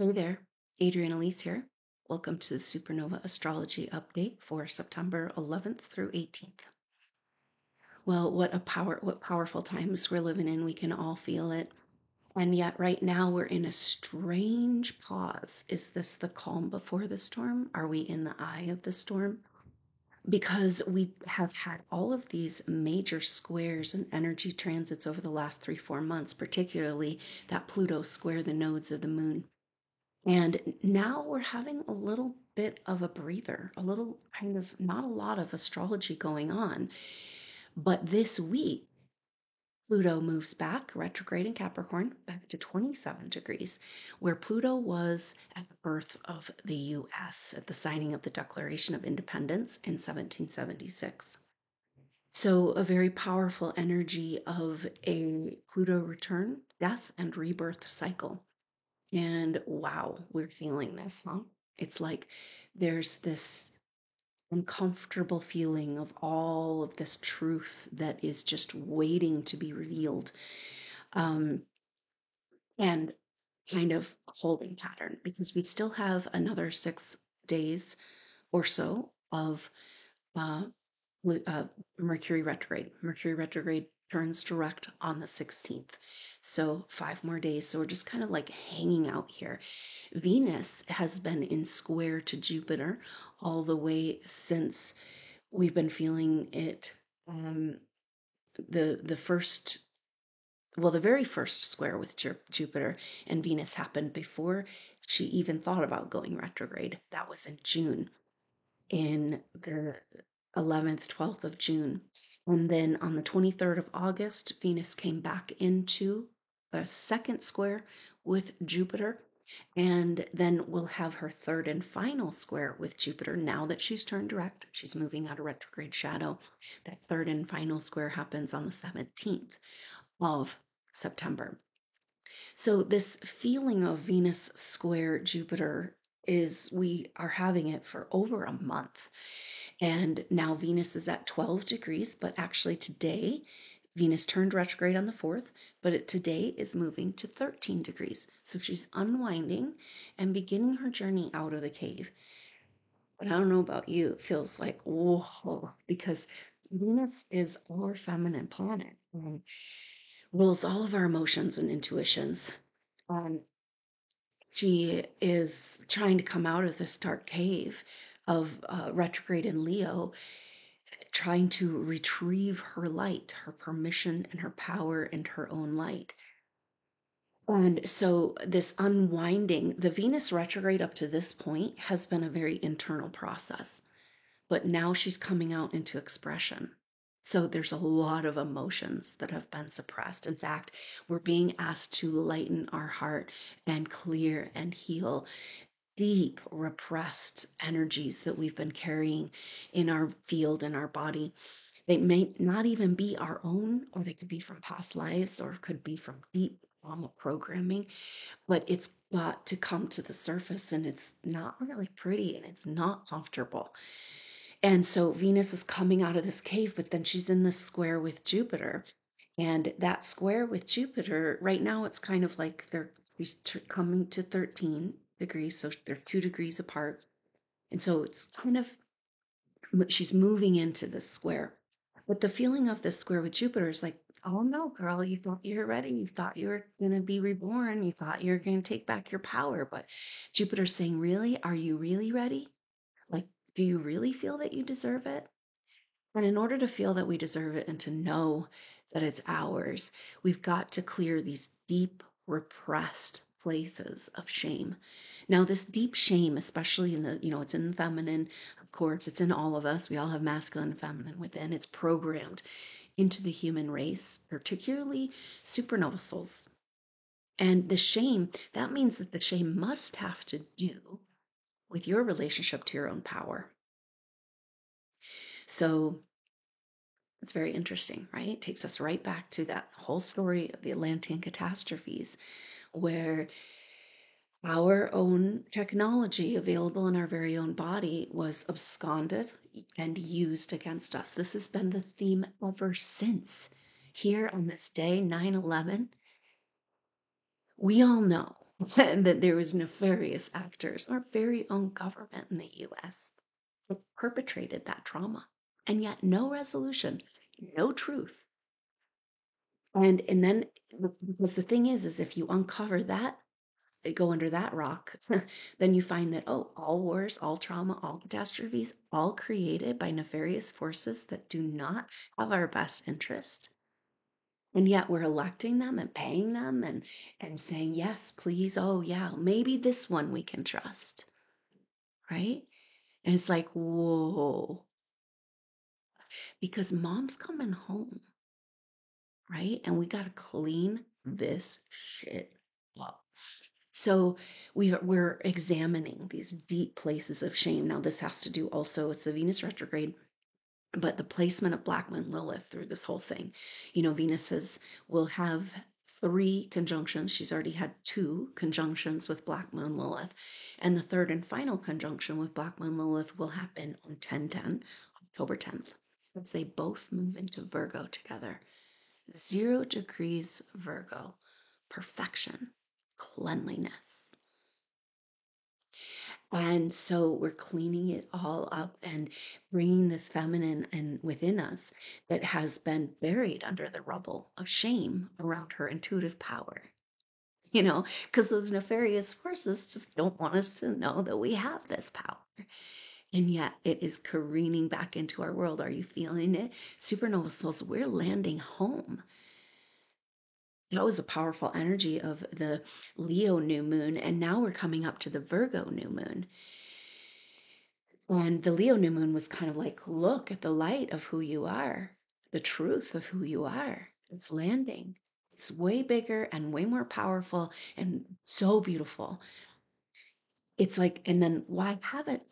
Hey there, Adrienne Elise here. Welcome to the Supernova Astrology Update for September 11th through 18th. Well, what powerful times we're living in. We can all feel it. And yet right now we're in a strange pause. Is this the calm before the storm? Are we in the eye of the storm? Because we have had all of these major squares and energy transits over the last 3-4 months, particularly that Pluto square the nodes of the moon. And now we're having a little bit of a breather, a little kind of not a lot of astrology going on. But this week, Pluto moves back retrograde in Capricorn back to 27 degrees, where Pluto was at the birth of the US at the signing of the Declaration of Independence in 1776. So, a very powerful energy of a Pluto return, death, and rebirth cycle. And wow, we're feeling this, huh? It's like there's this uncomfortable feeling of all of this truth that is just waiting to be revealed. Um, and kind of holding pattern because we still have another 6 days or so of uh, uh, Mercury retrograde. Mercury retrograde turns direct on the 16th. So 5 more days. So we're just kind of like hanging out here. Venus has been in square to Jupiter all the way since we've been feeling it. The first, well, the very first square with Jupiter and Venus happened before she even thought about going retrograde. That was in June, in the 11th, 12th of June. And then on the 23rd of August, Venus came back into a second square with Jupiter. And then we'll have her third and final square with Jupiter. Now that she's turned direct, she's moving out of retrograde shadow. That third and final square happens on the 17th of September. So, this feeling of Venus square Jupiter is we are having it for over a month. And now Venus is at 12 degrees, but actually today, Venus turned retrograde on the 4th, but today is moving to 13 degrees. So she's unwinding and beginning her journey out of the cave. But I don't know about you, it feels like, whoa, because Venus is our feminine planet and rules all of our emotions and intuitions. Um, she is trying to come out of this dark cave of retrograde in Leo, trying to retrieve her light, her permission, and her power and her own light. And so, this unwinding, the Venus retrograde up to this point has been a very internal process, but now she's coming out into expression. So, there's a lot of emotions that have been suppressed. In fact, we're being asked to lighten our heart and clear and heal deep repressed energies that we've been carrying in our field, in our body. They may not even be our own, or they could be from past lives, or could be from deep trauma programming, but it's got to come to the surface and it's not really pretty and it's not comfortable. And so Venus is coming out of this cave, but then she's in this square with Jupiter. And that square with Jupiter, right now, it's kind of like she's coming to 13 degrees, so they're 2 degrees apart. And so it's kind of, she's moving into this square. But the feeling of this square with Jupiter is like, oh no, girl, you thought you were ready. You thought you were going to be reborn. You thought you were going to take back your power. But Jupiter's saying, really? Are you really ready? Like, do you really feel that you deserve it? And in order to feel that we deserve it and to know that it's ours, we've got to clear these deep, repressed places of shame. Now, this deep shame, especially in it's in the feminine, of course, it's in all of us. We all have masculine and feminine within. It's programmed into the human race, particularly supernova souls. And the shame, that means that the shame must have to do with your relationship to your own power. So it's very interesting, right? It takes us right back to that whole story of the Atlantean catastrophes, where our own technology available in our very own body was absconded and used against us. This has been the theme ever since. Here on this day, 9/11, we all know and that there was nefarious actors, our very own government in the US, that perpetrated that trauma. And yet no resolution, no truth. And then because the thing is if you uncover that, go under that rock, then you find that, oh, all wars, all trauma, all catastrophes, all created by nefarious forces that do not have our best interest. And yet we're electing them and paying them and saying, yes, please, oh yeah, maybe this one we can trust. Right? And it's like, whoa, because mom's coming home, right? And we got to clean this shit up. So we're examining these deep places of shame. Now, this has to do also, it's a Venus retrograde, but the placement of Black Moon Lilith through this whole thing. Venus will have three conjunctions. She's already had two conjunctions with Black Moon Lilith. And the third and final conjunction with Black Moon Lilith will happen on 10/10, October 10th, as they both move into Virgo together. 0 degrees Virgo, perfection, cleanliness. And so we're cleaning it all up and bringing this feminine and within us that has been buried under the rubble of shame around her intuitive power. Because those nefarious forces just don't want us to know that we have this power. And yet it is careening back into our world. Are you feeling it? Supernova souls, we're landing home. That was a powerful energy of the Leo new moon. And now we're coming up to the Virgo new moon. And the Leo new moon was kind of like, look at the light of who you are, the truth of who you are. It's landing. It's way bigger and way more powerful and so beautiful. It's like, and then why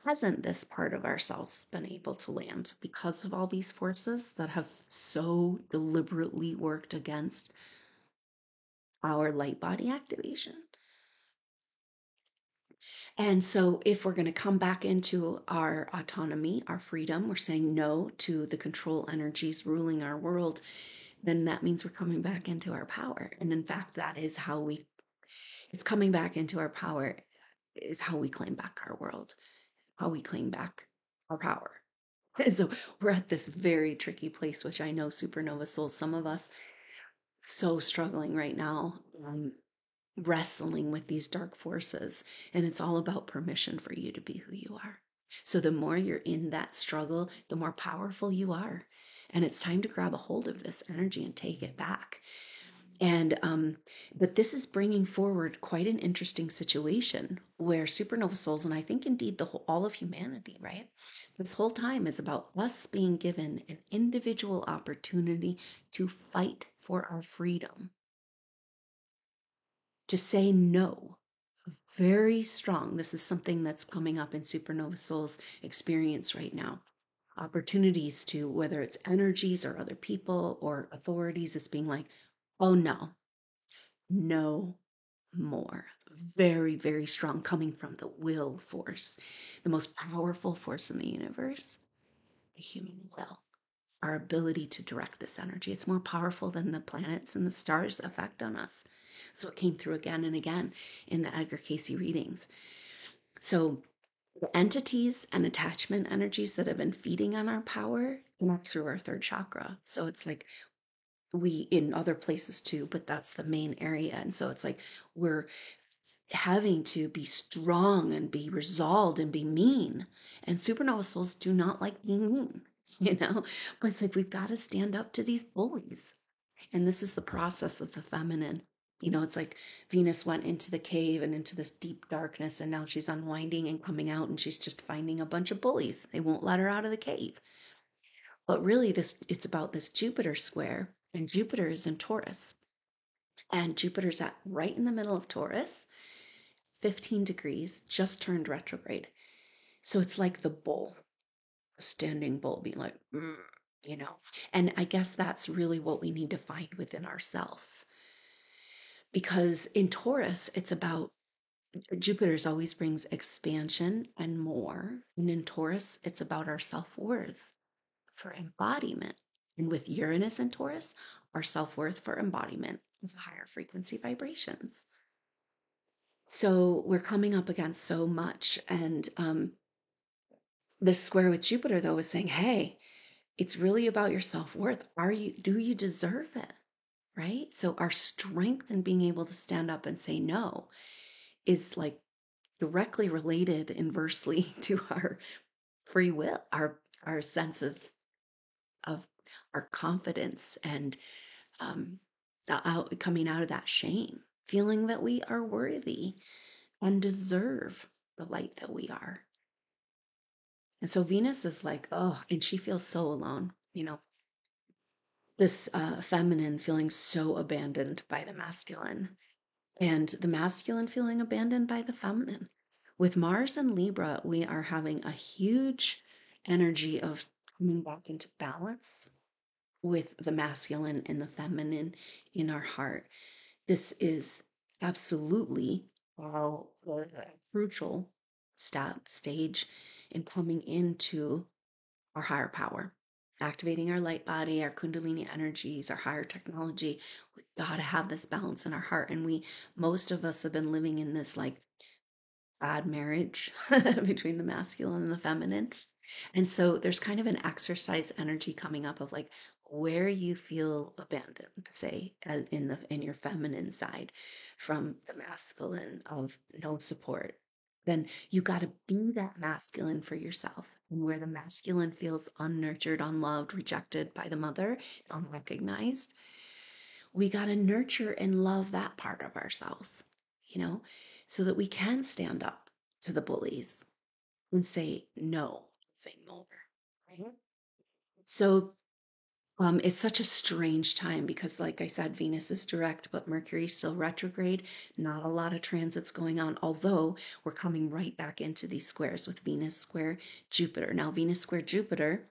hasn't this part of ourselves been able to land? Because of all these forces that have so deliberately worked against our light body activation. And so, if we're going to come back into our autonomy, our freedom, we're saying no to the control energies ruling our world, then that means we're coming back into our power. And in fact, that is how it's coming back into our power, is how we claim back our world, how we claim back our power. And so, we're at this very tricky place, which I know supernova souls, some of us, so struggling right now. Wrestling with these dark forces. And it's all about permission for you to be who you are. So the more you're in that struggle, the more powerful you are. And it's time to grab a hold of this energy and take it back. And but this is bringing forward quite an interesting situation where supernova souls, and I think indeed all of humanity, right? This whole time is about us being given an individual opportunity to fight for our freedom, to say no. Very strong. This is something that's coming up in supernova souls experience right now. Opportunities to, whether it's energies or other people or authorities, is being like, oh no, no more. Very, very strong, coming from the will force, the most powerful force in the universe, the human will. Our ability to direct this energy. It's more powerful than the planets and the stars' effect on us. So it came through again and again in the Edgar Casey readings. So the entities and attachment energies that have been feeding on our power come up through our third chakra. So it's like we in other places too, but that's the main area. And so it's like we're having to be strong and be resolved and be mean. And supernova souls do not like being mean, But it's like we've got to stand up to these bullies. And this is the process of the feminine. It's like Venus went into the cave and into this deep darkness, and now she's unwinding and coming out, and she's just finding a bunch of bullies. They won't let her out of the cave. But really, it's about this Jupiter square, and Jupiter is in Taurus. And Jupiter's at right in the middle of Taurus, 15 degrees, just turned retrograde. So it's like the bull, a standing bull being like, you know. And I guess that's really what we need to find within ourselves. Because in Taurus, it's about Jupiter's always brings expansion and more. And in Taurus, it's about our self worth for embodiment. And with Uranus and Taurus, our self worth for embodiment with higher frequency vibrations. So we're coming up against so much. And this square with Jupiter, though, is saying, hey, it's really about your self-worth. Do you deserve it? Right? So our strength in being able to stand up and say no is like directly related inversely to our free will, our sense of our confidence and coming out of that shame, feeling that we are worthy and deserve the light that we are. And so Venus is like, oh, and she feels so alone, this feminine feeling so abandoned by the masculine, and the masculine feeling abandoned by the feminine. With Mars and Libra, we are having a huge energy of coming back into balance with the masculine and the feminine in our heart. This is absolutely a crucial stage in coming into our higher power, activating our light body, our Kundalini energies, our higher technology. We got to have this balance in our heart. And most of us have been living in this like bad marriage between the masculine and the feminine. And so there's kind of an exercise energy coming up of like where you feel abandoned, say in your feminine side from the masculine of no support. Then you got to be that masculine for yourself. And where the masculine feels unnurtured, unloved, rejected by the mother, unrecognized, we got to nurture and love that part of ourselves, so that we can stand up to the bullies and say no, nothing more. Right? So it's such a strange time because, like I said, Venus is direct, but Mercury's still retrograde. Not a lot of transits going on, although we're coming right back into these squares with Venus square Jupiter. Now, Venus square Jupiter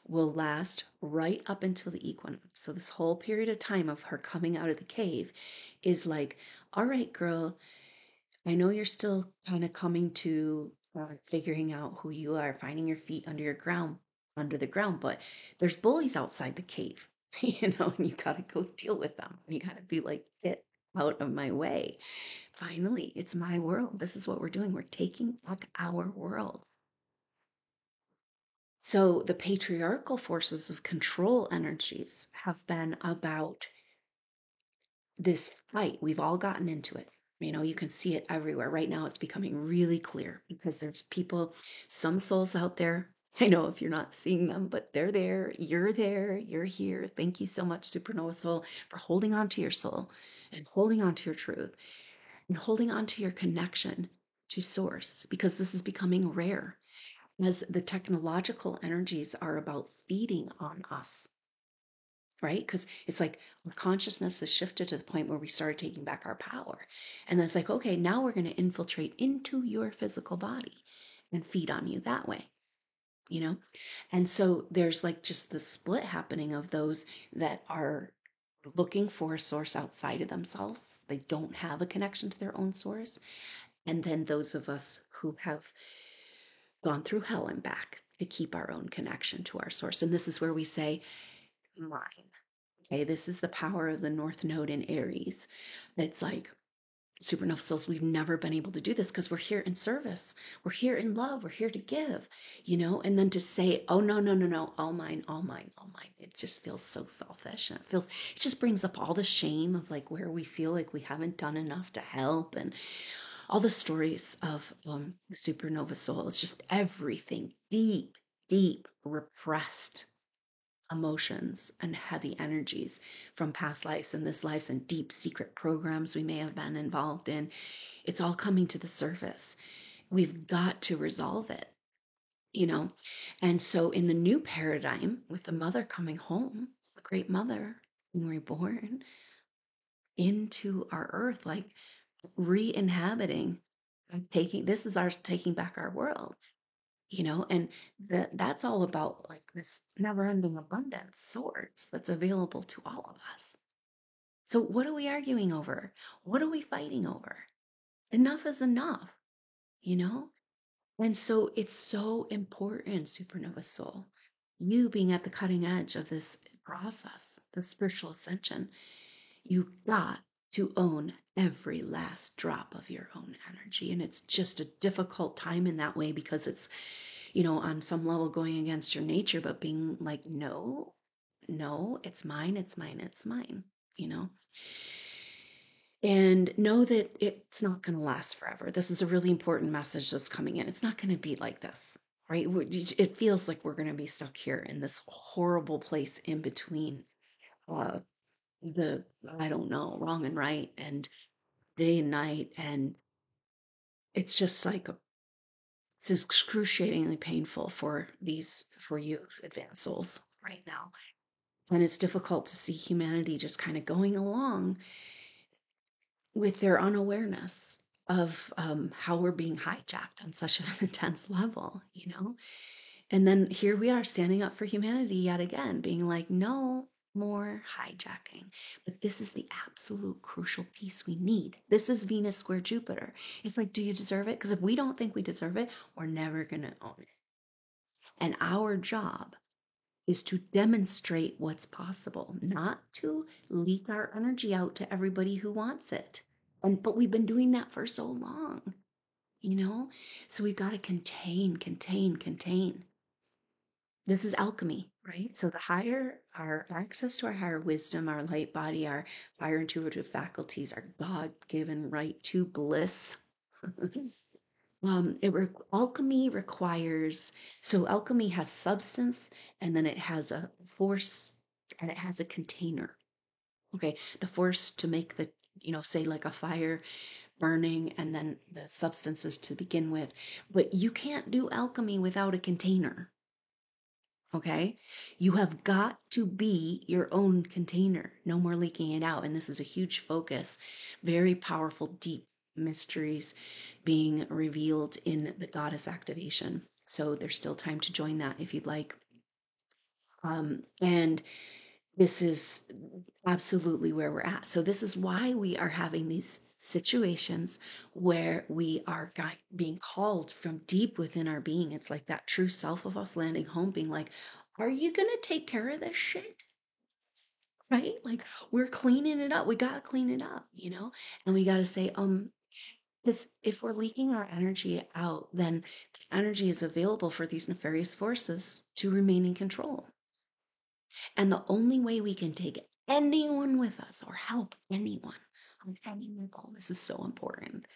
will last right up until the equinox. So this whole period of time of her coming out of the cave is like, all right, girl, I know you're still kind of coming to figuring out who you are, finding your feet under the ground, but there's bullies outside the cave, and you got to go deal with them. You got to be like, get out of my way. Finally, it's my world. This is what we're doing. We're taking back our world. So the patriarchal forces of control energies have been about this fight. We've all gotten into it. You can see it everywhere. Right now, it's becoming really clear because there's people, some souls out there. I know if you're not seeing them, but they're there. You're here. Thank you so much, Supernova Soul, for holding on to your soul and holding on to your truth and holding on to your connection to source, because this is becoming rare as the technological energies are about feeding on us, right? Because it's like our consciousness has shifted to the point where we started taking back our power. And then it's like, okay, now we're going to infiltrate into your physical body and feed on you that way, you know? And so there's like just the split happening of those that are looking for a source outside of themselves. They don't have a connection to their own source. And then those of us who have gone through hell and back to keep our own connection to our source. And this is where we say, mine. Okay, this is the power of the North Node in Aries. It's like supernova souls, we've never been able to do this because we're here in service. We're here in love. We're here to give, and then to say, oh, no, no, no, no, all mine, all mine, all mine. It just feels so selfish. And it just brings up all the shame of like where we feel like we haven't done enough to help, and all the stories of the supernova soul. It's just everything deep, deep repressed emotions and heavy energies from past lives and this lives and deep secret programs we may have been involved in. It's all coming to the surface. We've got to resolve it, you know? And so in the new paradigm, with the mother coming home, the great mother being reborn into our earth, like re-inhabiting, this is our taking back our world, and that's all about like this never-ending abundance source that's available to all of us. So what are we arguing over? What are we fighting over? Enough is enough, you know? And so it's so important, supernova soul, you being at the cutting edge of this process, the spiritual ascension. You got to own every last drop of your own energy. And it's just a difficult time in that way because it's, on some level going against your nature, but being like, no, no, it's mine, it's mine, it's mine, you know? And know that it's not going to last forever. This is a really important message that's coming in. It's not going to be like this, right? It feels like we're going to be stuck here in this horrible place in between uh, the, I don't know, wrong and right, and day and night. And it's just like, it's excruciatingly painful for you advanced souls right now. And it's difficult to see humanity just kind of going along with their unawareness of how we're being hijacked on such an intense level. And then here we are standing up for humanity yet again, being like, no more hijacking. But this is the absolute crucial piece we need. This is Venus square Jupiter. It's like, do you deserve it? Because if we don't think we deserve it, we're never going to own it. And our job is to demonstrate what's possible, not to leak our energy out to everybody who wants it. But we've been doing that for so long, you know? So we've got to contain, contain, contain. This is alchemy, right? So the higher our access to our higher wisdom, our light body, our higher intuitive faculties, our God-given right to bliss. Alchemy requires, so alchemy has substance, and then it has a force, and it has a container. Okay, the force to make the, say like a fire burning, and then the substances to begin with. But you can't do alchemy without a container. Okay, you have got to be your own container. No more leaking it out. And this is a huge focus, very powerful, deep mysteries being revealed in the goddess activation. So there's still time to join that if you'd like. And this is absolutely where we're at. So this is why we are having these situations where we are being called from deep within our being. It's like that true self of us landing home, being like, are you going to take care of this shit? Right? Like, we're cleaning it up. We got to clean it up. And we got to say, because if we're leaking our energy out, then the energy is available for these nefarious forces to remain in control. And the only way we can take anyone with us or help anyone on any level, this is so important,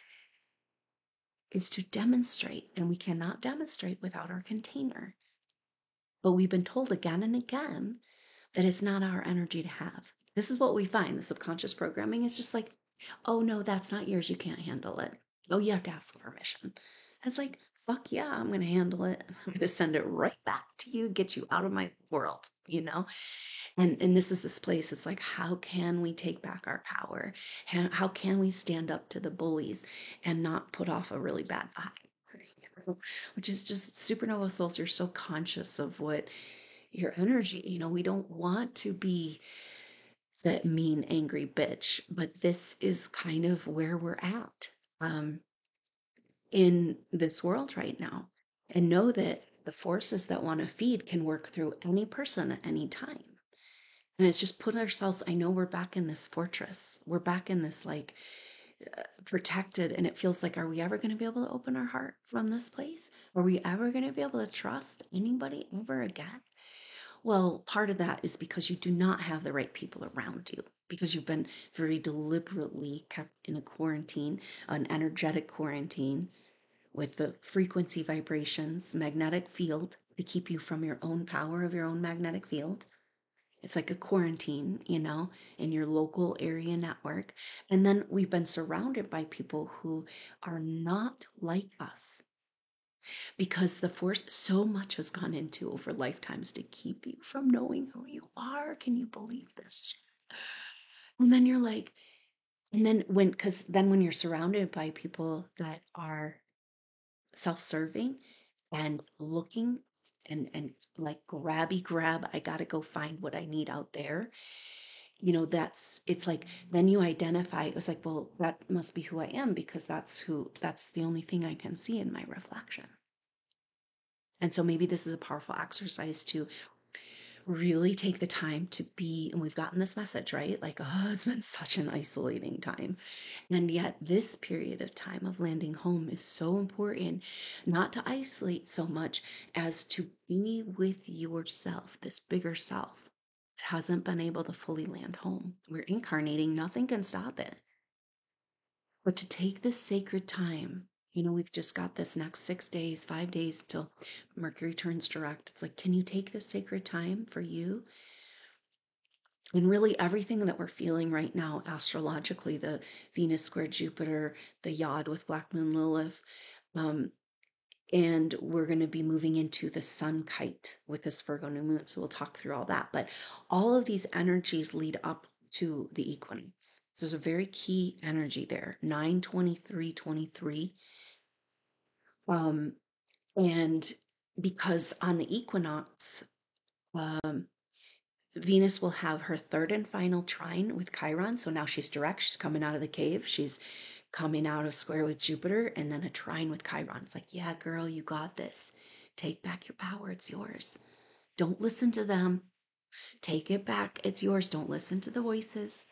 is to demonstrate. And we cannot demonstrate without our container. But we've been told again and again that it's not our energy to have. This is what we find. The subconscious programming is just like, oh no, that's not yours. You can't handle it. Oh, you have to ask permission. And it's like, fuck yeah, I'm going to handle it. I'm going to send it right back to you, get you out of my world. And this is this place. It's like, how can we take back our power? How can we stand up to the bullies and not put off a really bad vibe? Which is just supernova souls. You're so conscious of what your energy, we don't want to be that mean, angry bitch, but this is kind of where we're at um, in this world right now. And know that the forces that want to feed can work through any person at any time. And it's just put ourselves, I know we're back in this fortress. We're back in this like protected, and it feels like, are we ever going to be able to open our heart from this place? Are we ever going to be able to trust anybody ever again? Well, part of that is because you do not have the right people around you, because you've been very deliberately kept in a quarantine, an energetic quarantine with the frequency vibrations, magnetic field to keep you from your own power of your own magnetic field. It's like a quarantine, in your local area network. And then we've been surrounded by people who are not like us because the force so much has gone into over lifetimes to keep you from knowing who you are. Can you believe this? And then you're like, because then when you're surrounded by people that are self-serving and looking and like grab, I gotta go find what I need out there. It's like, then you identify, it was like, well, that must be who I am because that's the only thing I can see in my reflection. And so maybe this is a powerful exercise to really take the time to be, and we've gotten this message, right? Like, oh, it's been such an isolating time. And yet, this period of time of landing home is so important, not to isolate so much as to be with yourself, this bigger self that hasn't been able to fully land home. We're incarnating, nothing can stop it. But to take this sacred time, we've just got this next 6 days, 5 days till Mercury turns direct. It's like, can you take this sacred time for you? And really, everything that we're feeling right now, astrologically, the Venus square Jupiter, the Yod with Black Moon Lilith, and we're going to be moving into the Sun kite with this Virgo new moon. So we'll talk through all that. But all of these energies lead up to the equinox. So there's a very key energy there, 9/23/23. And because on the equinox, Venus will have her third and final trine with Chiron. So now she's direct. She's coming out of the cave. She's coming out of square with Jupiter, and then a trine with Chiron. It's like, yeah, girl, you got this. Take back your power. It's yours. Don't listen to them. Take it back. It's yours. Don't listen to the voices.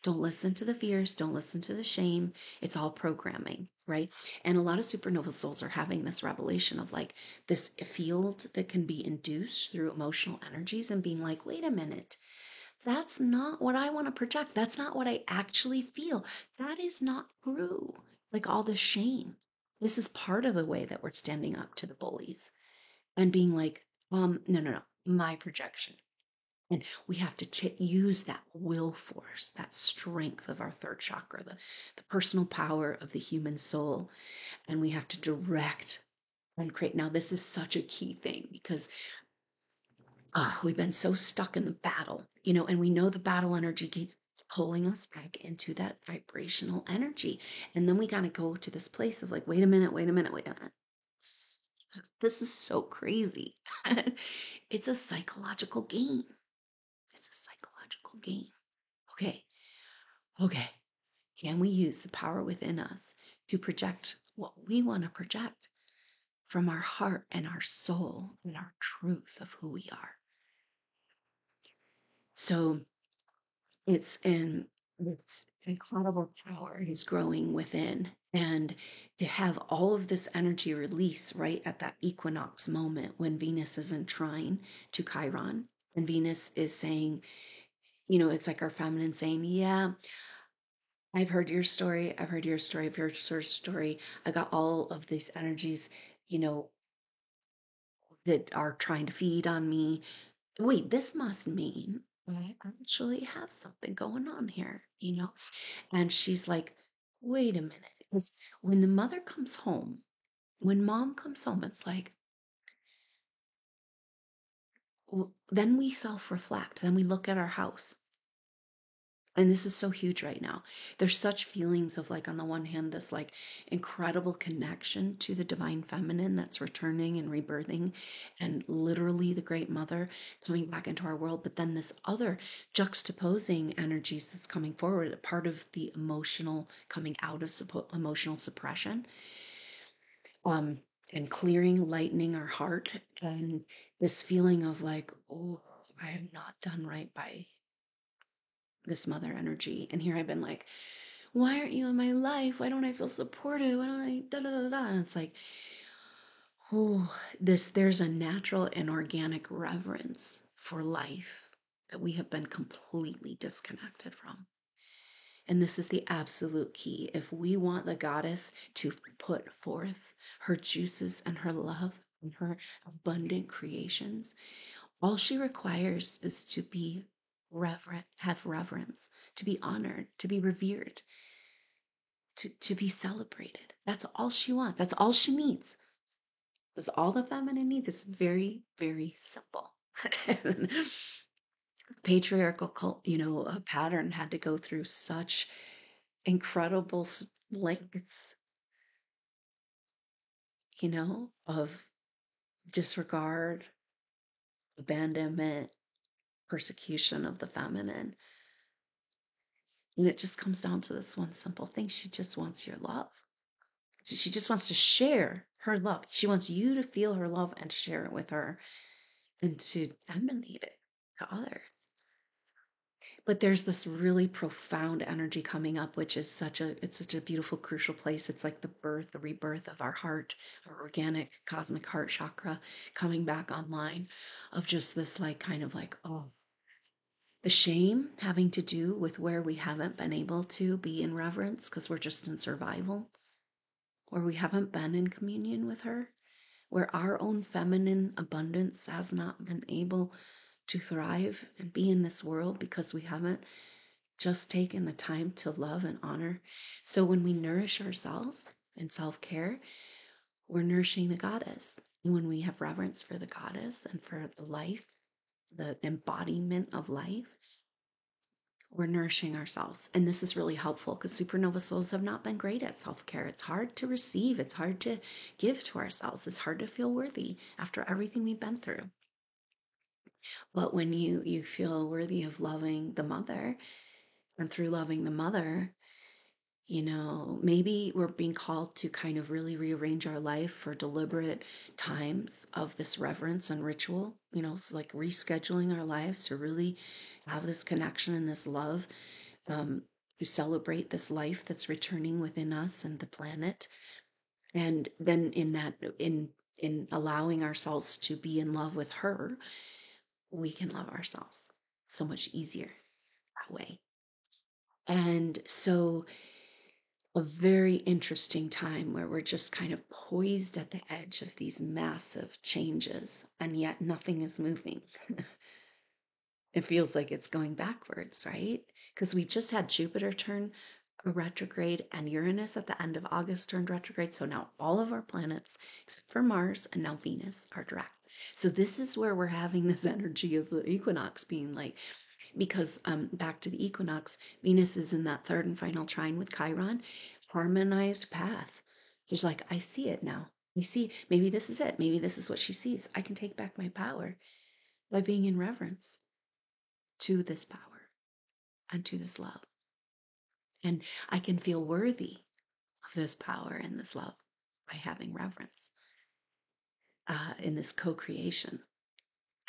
Don't listen to the fears. Don't listen to the shame. It's all programming, right? And a lot of supernova souls are having this revelation of like this field that can be induced through emotional energies and being like, wait a minute. That's not what I want to project. That's not what I actually feel. That is not true. Like all this shame. This is part of the way that we're standing up to the bullies and being like, no, no, no, my projection. And we have to use that will force, that strength of our third chakra, the personal power of the human soul. And we have to direct and create. Now, this is such a key thing because we've been so stuck in the battle, and we know the battle energy keeps pulling us back into that vibrational energy. And then we got to go to this place of like, wait a minute, wait a minute, wait a minute. This is so crazy. It's a psychological game. It's a psychological game. Okay. Okay. Can we use the power within us to project what we want to project from our heart and our soul and our truth of who we are? So it's incredible power is growing within. And to have all of this energy release right at that equinox moment when Venus is in trine to Chiron, and Venus is saying, it's like our feminine saying, yeah, I've heard your story. I've heard your story. I've heard your story. I got all of these energies, you know, that are trying to feed on me. Wait, this must mean I actually have something going on here. And she's like, wait a minute. Because when the mother comes home, when mom comes home, it's like, then we self reflect. Then we look at our house. And this is so huge right now. There's such feelings of like, on the one hand, this like incredible connection to the divine feminine that's returning and rebirthing, and literally the great mother coming back into our world. But then this other juxtaposing energies that's coming forward, a part of the emotional coming out of emotional suppression, um, and clearing, lightening our heart, and this feeling of like, oh, I have not done right by this mother energy. And here I've been like, why aren't you in my life? Why don't I feel supported? Why don't I da da da da? And it's like, oh, there's a natural and organic reverence for life that we have been completely disconnected from. And this is the absolute key. If we want the goddess to put forth her juices and her love and her abundant creations, all she requires is to be reverent, have reverence, to be honored, to be revered, to be celebrated. That's all she wants. That's all she needs. That's all the feminine needs. It's very, very simple. Patriarchal cult, a pattern had to go through such incredible lengths, of disregard, abandonment, persecution of the feminine. And it just comes down to this one simple thing. She just wants your love. She just wants to share her love. She wants you to feel her love and to share it with her and to emanate it. to others. But there's this really profound energy coming up, which is it's such a beautiful, crucial place. It's like the birth, the rebirth of our heart, our organic cosmic heart chakra coming back online, of just this like kind of like, oh, the shame having to do with where we haven't been able to be in reverence because we're just in survival, where we haven't been in communion with her, where our own feminine abundance has not been able to thrive and be in this world because we haven't just taken the time to love and honor. So when we nourish ourselves in self-care, we're nourishing the goddess. And when we have reverence for the goddess and for the life, the embodiment of life, we're nourishing ourselves. And this is really helpful because supernova souls have not been great at self-care. It's hard to receive, it's hard to give to ourselves, it's hard to feel worthy after everything we've been through. But when you feel worthy of loving the mother, and through loving the mother, maybe we're being called to kind of really rearrange our life for deliberate times of this reverence and ritual. It's like rescheduling our lives to really have this connection and this love, to celebrate this life that's returning within us and the planet. And then in allowing ourselves to be in love with her, we can love ourselves so much easier that way. And so a very interesting time where we're just kind of poised at the edge of these massive changes, and yet nothing is moving. It feels like it's going backwards, right? Because we just had Jupiter turn a retrograde and Uranus at the end of August turned retrograde. So now all of our planets, except for Mars and now Venus, are direct. So this is where we're having this energy of the equinox being like, because back to the equinox, Venus is in that third and final trine with Chiron, harmonized path. She's like, I see it now. We see, maybe this is it. Maybe this is what she sees. I can take back my power by being in reverence to this power and to this love. And I can feel worthy of this power and this love by having reverence in this co-creation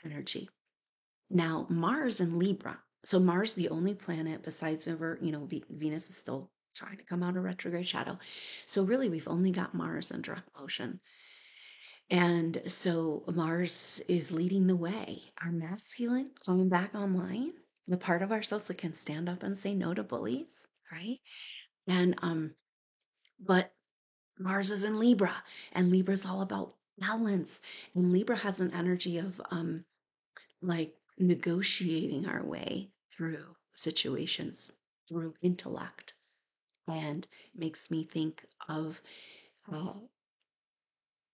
energy. Now, Mars and Libra. So Mars, the only planet besides over, Venus is still trying to come out of retrograde shadow. So really, we've only got Mars in direct motion. And so Mars is leading the way. Our masculine coming back online, the part of ourselves that can stand up and say no to bullies, right? And but Mars is in Libra, and Libra's all about balance. And Libra has an energy of like negotiating our way through situations through intellect, and makes me think of uh,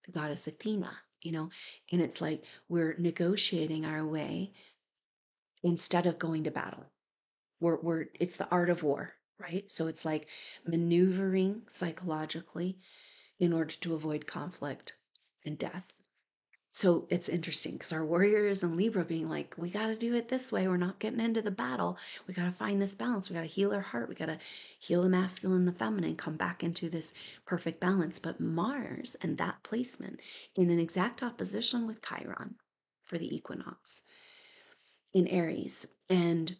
the goddess Athena, and it's like we're negotiating our way instead of going to battle. It's the art of war, right? So it's like maneuvering psychologically in order to avoid conflict and death. So it's interesting because our warriors and Libra being like, we got to do it this way. We're not getting into the battle. We got to find this balance. We got to heal our heart. We got to heal the masculine and the feminine, come back into this perfect balance. But Mars and that placement in an exact opposition with Chiron for the equinox in Aries. And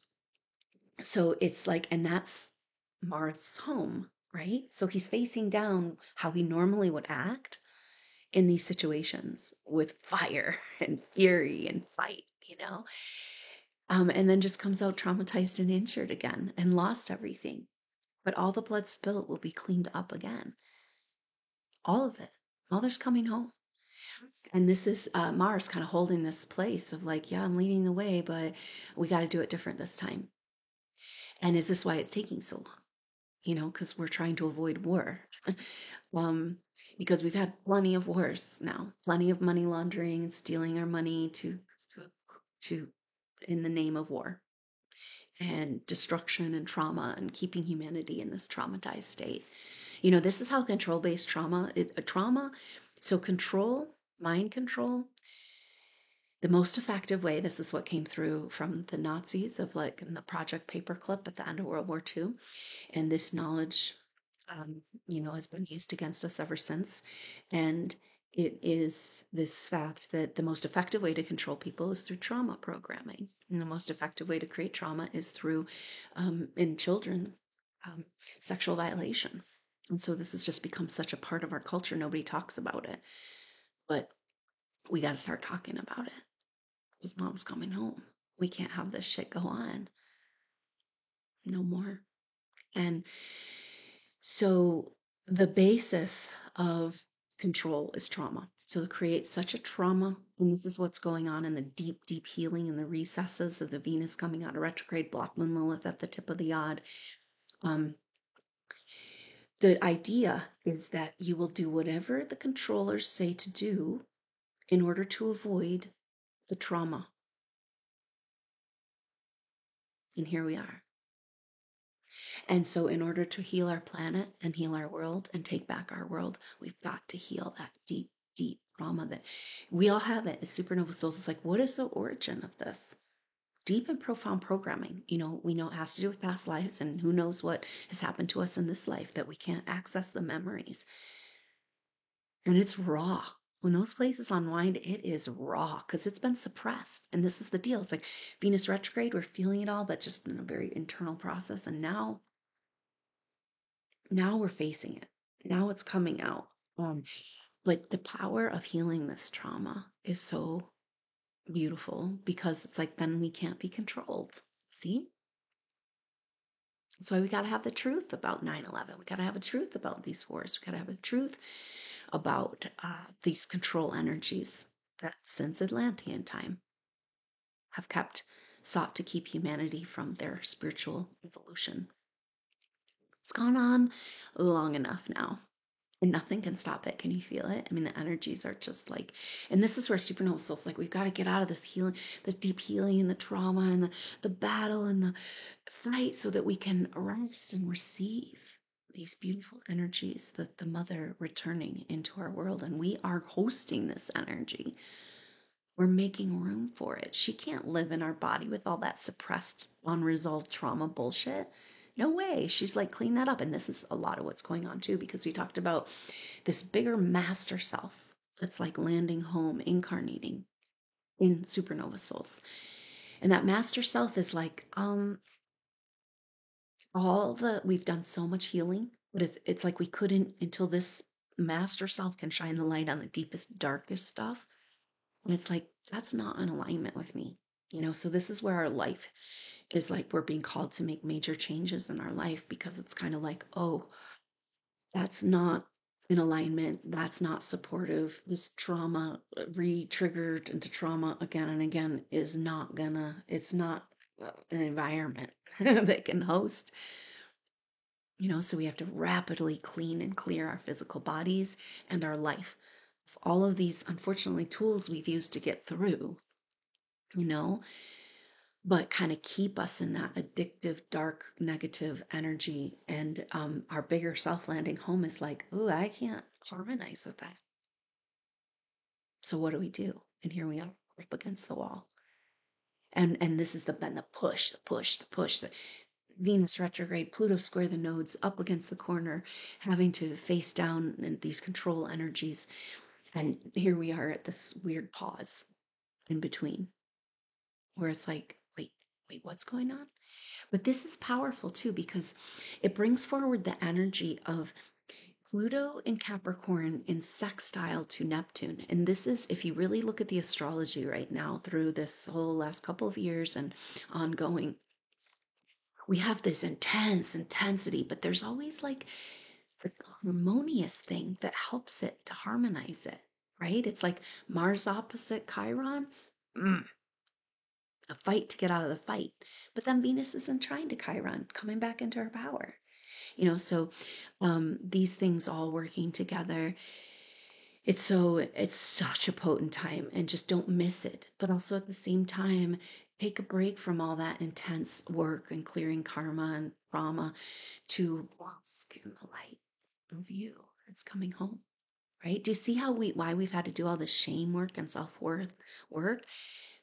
so it's like, and that's Mars' home, right? So he's facing down how he normally would act in these situations with fire and fury and fight, and then just comes out traumatized and injured again and lost everything. But all the blood spilt will be cleaned up again. All of it. Mother's coming home. And this is Mars kind of holding this place of like, yeah, I'm leading the way, but we got to do it different this time. And is this why it's taking so long? Because we're trying to avoid war. um, because we've had plenty of wars now, plenty of money laundering and stealing our money to in the name of war and destruction and trauma and keeping humanity in this traumatized state. This is how control-based trauma is a trauma. So control, mind control, the most effective way, this is what came through from the Nazis of like in the Project Paperclip at the end of World War II. And this knowledge, has been used against us ever since. And it is this fact that the most effective way to control people is through trauma programming. And the most effective way to create trauma is through, in children, um, sexual violation. And so this has just become such a part of our culture. Nobody talks about it. But we got to start talking about it because mom's coming home. We can't have this shit go on no more. And so the basis of control is trauma. So to create such a trauma, and this is what's going on in the deep, deep healing in the recesses of the Venus coming out of retrograde, Black Moon Lilith at the tip of the odd. The idea is that you will do whatever the controllers say to do in order to avoid the trauma. And here we are. And so, in order to heal our planet and heal our world and take back our world, we've got to heal that deep, deep trauma that we all have it as supernova souls. It's like, what is the origin of this? Deep and profound programming. We know it has to do with past lives, and who knows what has happened to us in this life that we can't access the memories. And it's raw. When those places unwind, it is raw because it's been suppressed. And this is the deal. It's like Venus retrograde, we're feeling it all, but just in a very internal process. And now we're facing it. Now it's coming out. But the power of healing this trauma is so beautiful because it's like then we can't be controlled. See? That's why we got to have the truth about 9/11. We got to have a truth about these wars. We got to have a truth about these control energies that since Atlantean time have sought to keep humanity from their spiritual evolution. It's gone on long enough now. And nothing can stop it. Can you feel it? I mean, the energies are just like, and this is where supernova souls like, we've got to get out of this healing, this deep healing and the trauma and the battle and the fight so that we can rest and receive these beautiful energies that the mother returning into our world. And we are hosting this energy. We're making room for it. She can't live in our body with all that suppressed, unresolved trauma bullshit. No way. She's like, clean that up. And this is a lot of what's going on too, because we talked about this bigger master self that's like landing home, incarnating in supernova souls. And that master self is like, we've done so much healing, but it's like we couldn't until this master self can shine the light on the deepest, darkest stuff. And it's like, that's not in alignment with me. So this is where our life is like we're being called to make major changes in our life because it's kind of like, oh, that's not in alignment. That's not supportive. This trauma re-triggered into trauma again and again is not it's not an environment that can host. So we have to rapidly clean and clear our physical bodies and our life. All of these, unfortunately, tools we've used to get through, you know, but kind of keep us in that addictive, dark, negative energy. And our bigger self landing home is like, oh, I can't harmonize with that. So what do we do? And here we are up against the wall. And this is the push, the Venus retrograde, Pluto square the nodes up against the corner, having to face down in these control energies. And here we are at this weird pause in between where it's like, wait, what's going on? But this is powerful too because it brings forward the energy of Pluto in Capricorn in sextile to Neptune. And this is, if you really look at the astrology right now through this whole last couple of years and ongoing, we have this intense intensity, but there's always like the harmonious thing that helps it to harmonize it, right? It's like Mars opposite Chiron. A fight to get out of the fight. But then Venus isn't trying to Chiron, coming back into her power. So these things all working together. It's such a potent time and just don't miss it. But also at the same time, take a break from all that intense work and clearing karma and trauma to bask in the light of you. It's coming home. Right? Do you see why we've had to do all this shame work and self-worth work?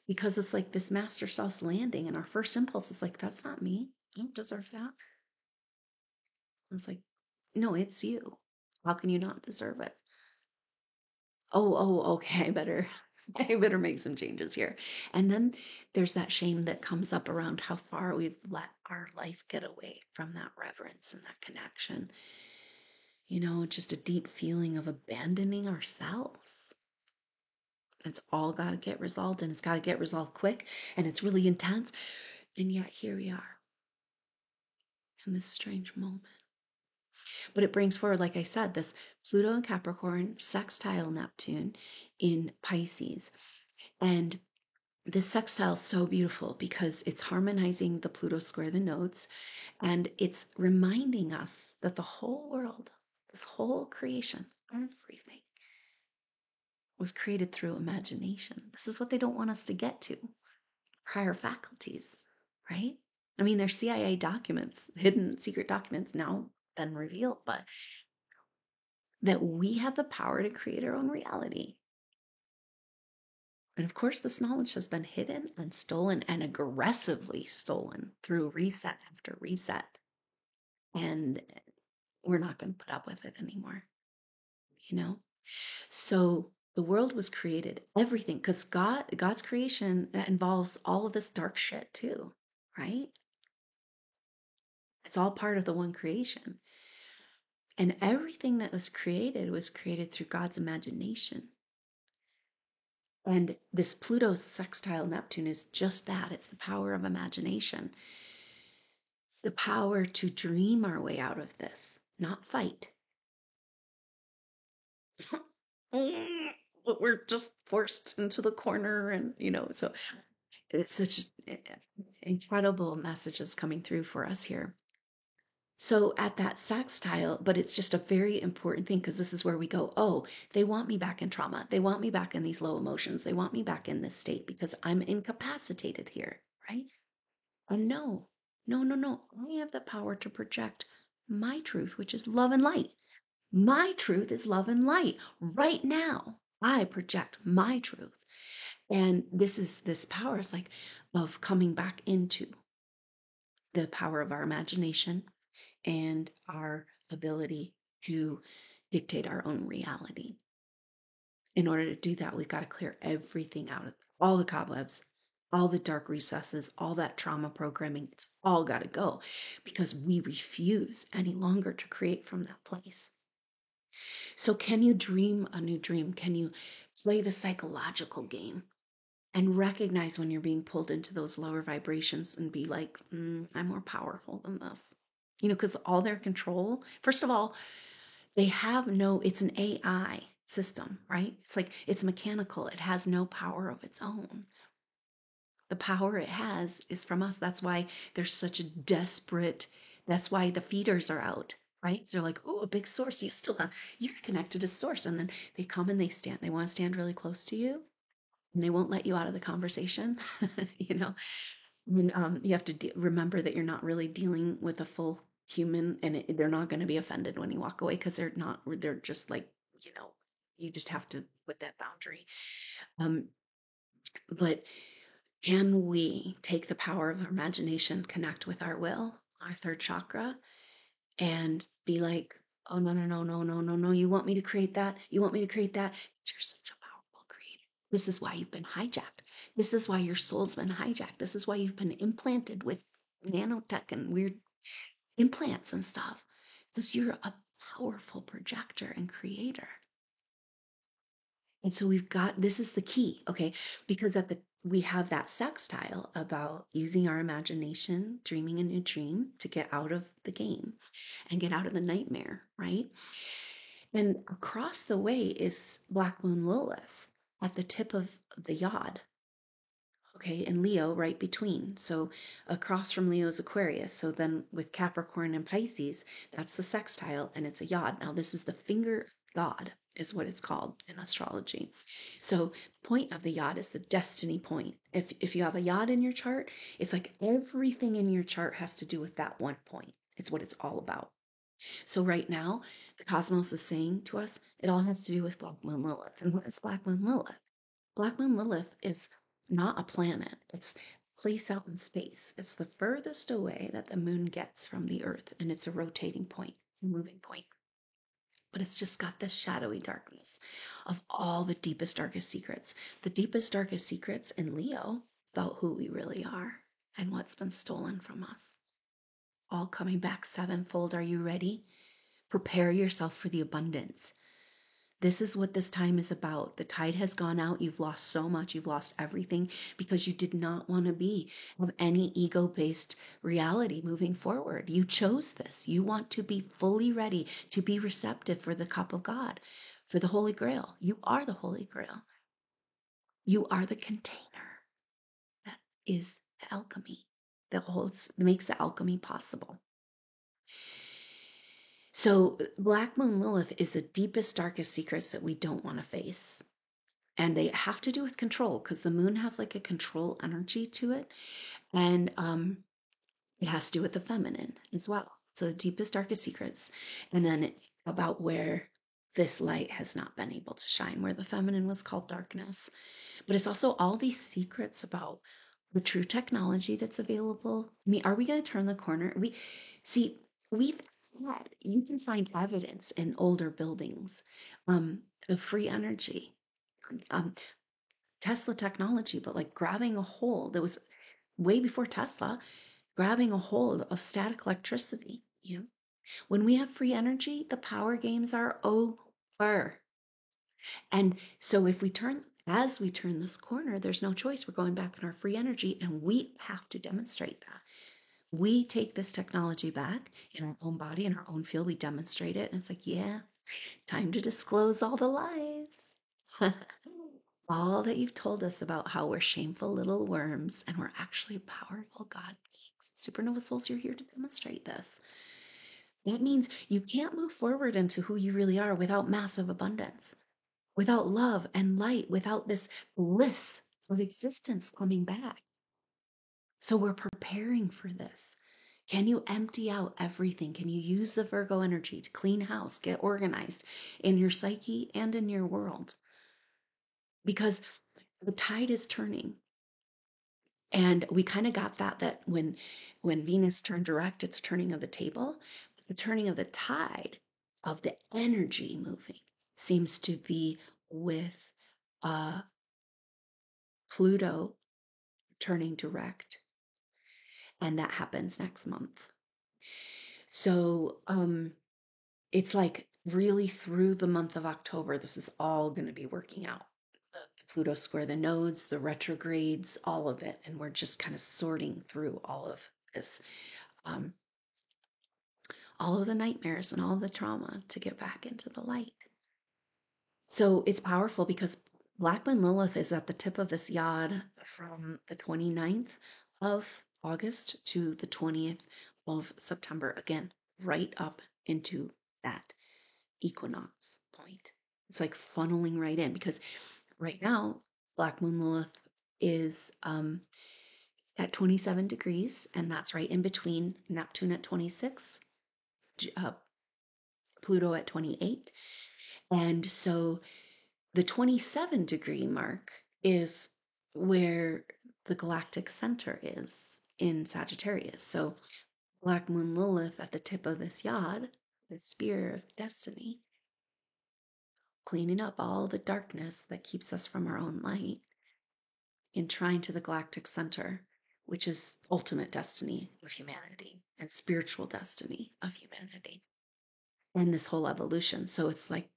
Because it's like this master self's landing, and our first impulse is like, that's not me. I don't deserve that. And it's like, no, it's you. How can you not deserve it? Okay, I better make some changes here. And then there's that shame that comes up around how far we've let our life get away from that reverence and that connection. Just a deep feeling of abandoning ourselves. It's all got to get resolved, and it's got to get resolved quick, and it's really intense. And yet here we are in this strange moment. But it brings forward, like I said, this Pluto in Capricorn, sextile Neptune in Pisces. And this sextile is so beautiful because it's harmonizing the Pluto square, the nodes, and it's reminding us that the whole world, this whole creation, everything was created through imagination. This is what they don't want us to get to, higher faculties, right? I mean, there's CIA documents, hidden secret documents now been revealed, but that we have the power to create our own reality. And of course, this knowledge has been hidden and stolen and aggressively stolen through reset after reset. And we're not going to put up with it anymore, you know? So the world was created, everything, because God's creation, that involves all of this dark shit too, right? It's all part of the one creation. And everything that was created through God's imagination. And this Pluto sextile Neptune is just that. It's the power of imagination, the power to dream our way out of this, not fight. But we're just forced into the corner, and so it's such incredible messages coming through for us here. So at that sextile, but it's just a very important thing because this is where we go, oh, they want me back in trauma. They want me back in these low emotions. They want me back in this state because I'm incapacitated here, right? And no, no, no, no. I have the power to project my truth, which is love and light. My truth is love and light. Right now, I project my truth. And this power is like of coming back into the power of our imagination and our ability to dictate our own reality. In order to do that, we've got to clear everything out of all the cobwebs, all the dark recesses, all that trauma programming. It's all got to go because we refuse any longer to create from that place. So, can you dream a new dream? Can you play the psychological game and recognize when you're being pulled into those lower vibrations and be like, I'm more powerful than this? Because all their control, first of all, it's an AI system, right? It's like it's mechanical, it has no power of its own. The power it has is from us. That's why there's such a that's why the feeders are out, right? So they're like, oh, a big source. You're connected to source. And then they come and they want to stand really close to you and they won't let you out of the conversation, you know? You have to remember that you're not really dealing with a full human, and they're not going to be offended when you walk away because they're just like, you just have to put that boundary. Um, but can we take the power of our imagination, connect with our will, our third chakra, and be like, oh, no, no, no, no, no, no, no, you want me to create that? You want me to create that? You're such a powerful creator. This is why you've been hijacked. This is why your soul's been hijacked. This is why you've been implanted with nanotech and weird implants and stuff. Because you're a powerful projector and creator. And so this is the key, okay? Because we have that sextile about using our imagination, dreaming a new dream to get out of the game and get out of the nightmare, right? And across the way is Black Moon Lilith at the tip of the yod, okay, and Leo right between. So across from Leo is Aquarius. So then with Capricorn and Pisces, that's the sextile and it's a yod. Now this is the finger of God is what it's called in astrology. So point of the yod is the destiny point. If you have a yod in your chart, it's like everything in your chart has to do with that one point. It's what it's all about. So right now, the cosmos is saying to us, it all has to do with Black Moon Lilith. And what is Black Moon Lilith? Black Moon Lilith is not a planet. It's a place out in space. It's the furthest away that the moon gets from the Earth, and it's a rotating point, a moving point. but it's just got this shadowy darkness of all the deepest, darkest secrets. The deepest, darkest secrets in Leo about who we really are and what's been stolen from us. All coming back sevenfold. Are you ready? Prepare yourself for the abundance. This is what this time is about. The tide has gone out. You've lost so much. You've lost everything because you did not want to be of any ego-based reality moving forward. You chose this. You want to be fully ready to be receptive for the cup of God, for the Holy Grail. You are the Holy Grail. You are the container that is the alchemy that makes the alchemy possible. So Black Moon Lilith is the deepest, darkest secrets that we don't want to face. And they have to do with control because the moon has like a control energy to it. And it has to do with the feminine as well. So the deepest, darkest secrets. And then about where this light has not been able to shine, where the feminine was called darkness. But it's also all these secrets about the true technology that's available. I mean, are we going to turn the corner? We've had, you can find evidence in older buildings of free energy. Tesla technology, but like grabbing a hold that was way before Tesla, grabbing a hold of static electricity. When we have free energy, the power games are over. And so as we turn this corner, there's no choice. We're going back in our free energy, and we have to demonstrate that. We take this technology back in our own body, in our own field. We demonstrate it, and it's like, yeah, time to disclose all the lies. All that you've told us about how we're shameful little worms and we're actually powerful God beings. Supernova souls, you're here to demonstrate this. That means you can't move forward into who you really are without massive abundance, without love and light, without this bliss of existence coming back. So we're preparing for this. Can you empty out everything? Can you use the Virgo energy to clean house, get organized in your psyche and in your world? Because the tide is turning. And we kind of got that when Venus turned direct, it's turning of the table. The turning of the tide of the energy moving seems to be with Pluto turning direct. And that happens next month. So it's like really through the month of October, this is all going to be working out. The Pluto square, the nodes, the retrogrades, all of it. And we're just kind of sorting through all of this, all of the nightmares and all of the trauma to get back into the light. So it's powerful because Black Moon Lilith is at the tip of this yod from the 29th of August to the 20th of September. Again, right up into that equinox point. It's like funneling right in because right now, Black Moon Lilith is at 27 degrees, and that's right in between Neptune at 26, Pluto at 28. And so the 27-degree mark is where the galactic center is in Sagittarius. So Black Moon Lilith at the tip of this yod, the spear of destiny, cleaning up all the darkness that keeps us from our own light in trying to the galactic center, which is ultimate destiny of humanity and spiritual destiny of humanity and this whole evolution. So it's like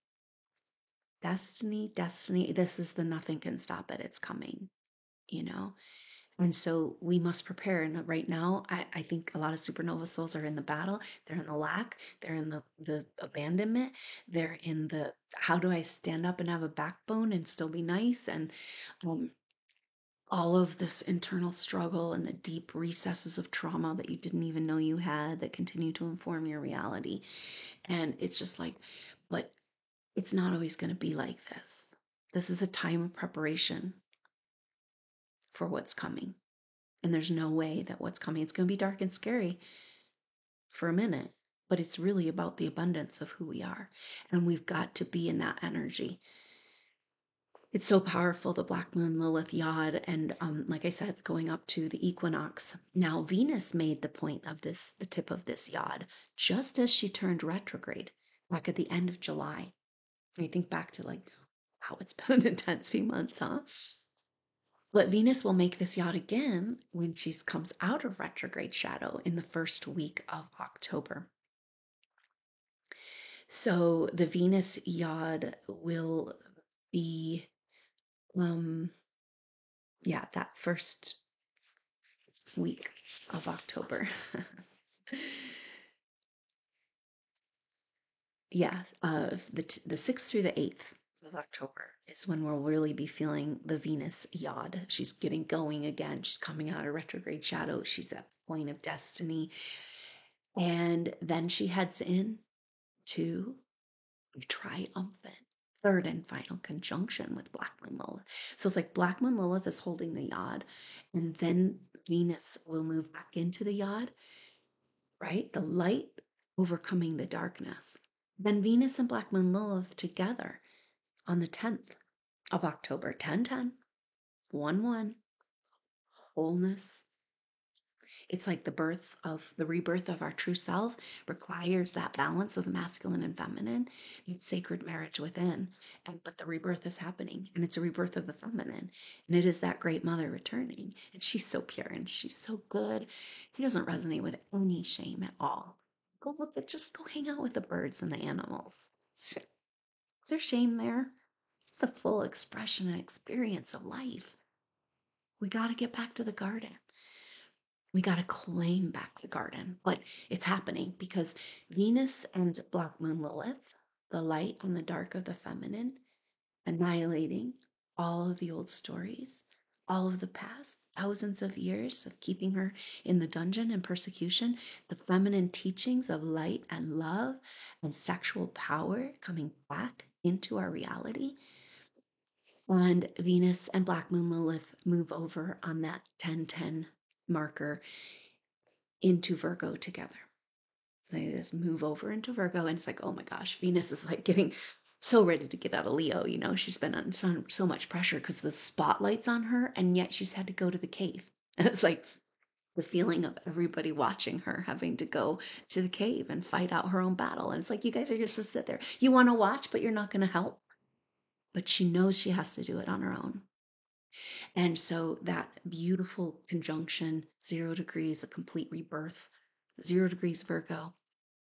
destiny, this is the nothing can stop it. It's coming, you know? And so we must prepare. And right now, I think a lot of supernova souls are in the battle. They're in the lack. They're in the abandonment. They're in the, how do I stand up and have a backbone and still be nice? And all of this internal struggle and the deep recesses of trauma that you didn't even know you had that continue to inform your reality. And it's just like, but it's not always going to be like this. This is a time of preparation for what's coming. And there's no way that what's coming, it's going to be dark and scary for a minute, but it's really about the abundance of who we are. And we've got to be in that energy. It's so powerful, the Black Moon Lilith yod. And like I said, going up to the equinox. Now, Venus made the point of this, the tip of this yod, just as she turned retrograde. back at the end of July. I think back to like, wow, it's been an intense few months, huh? But Venus will make this yacht again when she comes out of retrograde shadow in the first week of October. So the Venus yod will be, yeah, that first week of October. Yeah, the 6th through the 8th of October is when we'll really be feeling the Venus yod. She's getting going again. She's coming out of retrograde shadow. She's at the point of destiny. And then she heads in to triumphant third and final conjunction with Black Moon Lilith. So it's like Black Moon Lilith is holding the yod, and then Venus will move back into the yod, right? The light overcoming the darkness. Then Venus and Black Moon Lilith together on the 10th of October, 10-10, 1-1, wholeness. It's like the rebirth of our true self requires that balance of the masculine and feminine, that sacred marriage within. But the rebirth is happening, and it's a rebirth of the feminine. And it is that great mother returning. And she's so pure and she's so good. He doesn't resonate with any shame at all. Just go hang out with the birds and the animals. Is there shame there? It's a full expression and experience of life. We got to get back to the garden. We got to claim back the garden, but it's happening because Venus and Black Moon Lilith, the light and the dark of the feminine, annihilating all of the old stories, all of the past thousands of years of keeping her in the dungeon and persecution, the feminine teachings of light and love and sexual power coming back into our reality. And Venus and Black Moon Lilith move over on that 10-10 marker into Virgo together. They just move over into Virgo, and it's like, oh my gosh, Venus is like getting so ready to get out of Leo. She's been under so much pressure because the spotlight's on her, and yet she's had to go to the cave. And it's like the feeling of everybody watching her having to go to the cave and fight out her own battle. And it's like, you guys are just to sit there. You want to watch, but you're not going to help. But she knows she has to do it on her own. And so that beautiful conjunction, 0 degrees, a complete rebirth, 0 degrees Virgo.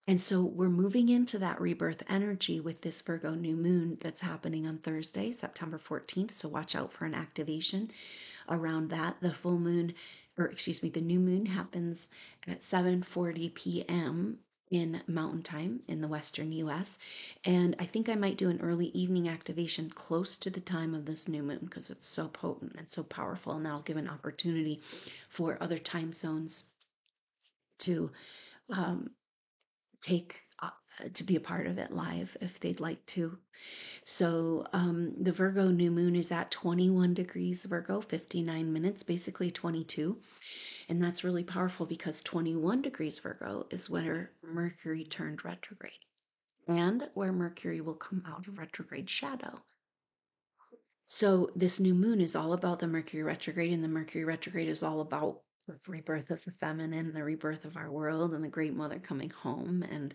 And so we're moving into that rebirth energy with this Virgo new moon that's happening on Thursday, September 14th. So watch out for an activation around that. The full moon, the new moon happens at 7:40 p.m. in Mountain Time in the Western US. And I think I might do an early evening activation close to the time of this new moon because it's so potent and so powerful. And that'll give an opportunity for other time zones to take to be a part of it live if they'd like to. So the Virgo new moon is at 21 degrees Virgo, 59 minutes, basically 22. And that's really powerful because 21 degrees Virgo is where Mercury turned retrograde and where Mercury will come out of retrograde shadow. So this new moon is all about the Mercury retrograde, and the Mercury retrograde is all about the rebirth of the feminine, the rebirth of our world, and the great mother coming home. And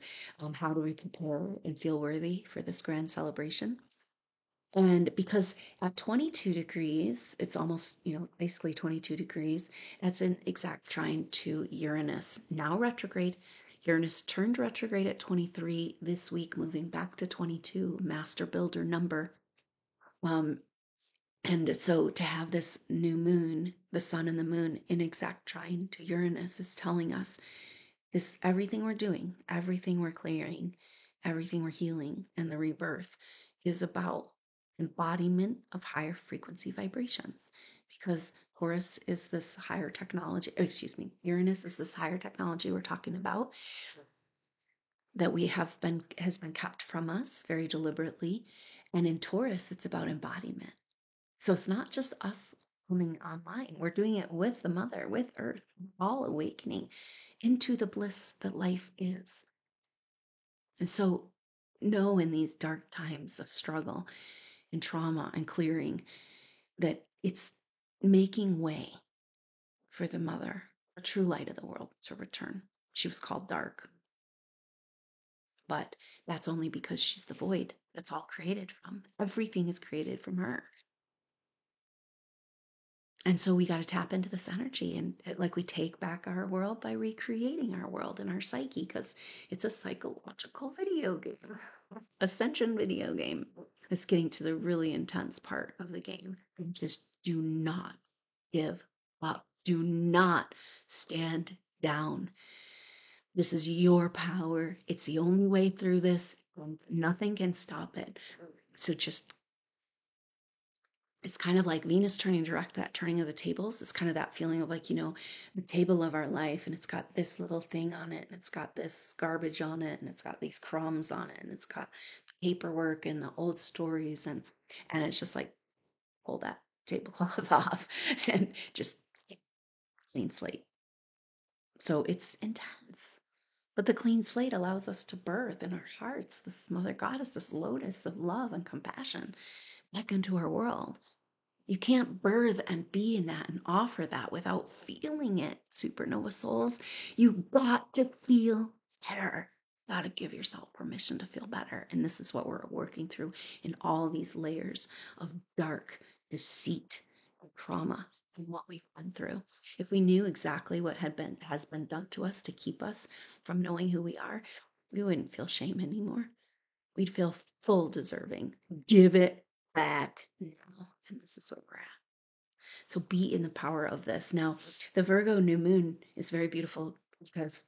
how do we prepare and feel worthy for this grand celebration? And because at 22 degrees, it's almost, basically 22 degrees, that's an exact trine to Uranus, now retrograde. Uranus turned retrograde at 23 this week, moving back to 22, master builder number. And so to have this new moon, the sun and the moon in exact trine to Uranus is telling us this everything we're doing, everything we're clearing, everything we're healing, and the rebirth is about embodiment of higher frequency vibrations. Because Horus is this higher technology, Uranus is this higher technology we're talking about that has been kept from us very deliberately. And in Taurus, it's about embodiment. So it's not just us coming online. We're doing it with the mother, with Earth, all awakening into the bliss that life is. And so know in these dark times of struggle and trauma and clearing that it's making way for the mother, the true light of the world, to return. She was called dark. But that's only because she's the void that's all created from. Everything is created from her. And so we got to tap into this energy and like we take back our world by recreating our world and our psyche because it's a psychological video game, ascension video game. It's getting to the really intense part of the game. And just do not give up. Do not stand down. This is your power. It's the only way through this. Nothing can stop it. So just it's kind of like Venus turning direct, that turning of the tables. It's kind of that feeling of like, the table of our life, and it's got this little thing on it, and it's got this garbage on it, and it's got these crumbs on it, and it's got the paperwork and the old stories, and it's just like pull that tablecloth off and just clean slate. So it's intense. But the clean slate allows us to birth in our hearts this mother goddess, this lotus of love and compassion back into our world. You can't birth and be in that and offer that without feeling it, supernova souls. You got to feel better. Got to give yourself permission to feel better. And this is what we're working through in all these layers of dark deceit and trauma and what we've been through. If we knew exactly what has been done to us to keep us from knowing who we are, we wouldn't feel shame anymore. We'd feel full deserving. Give it back now. And this is where we're at. So be in the power of this. Now, the Virgo new moon is very beautiful because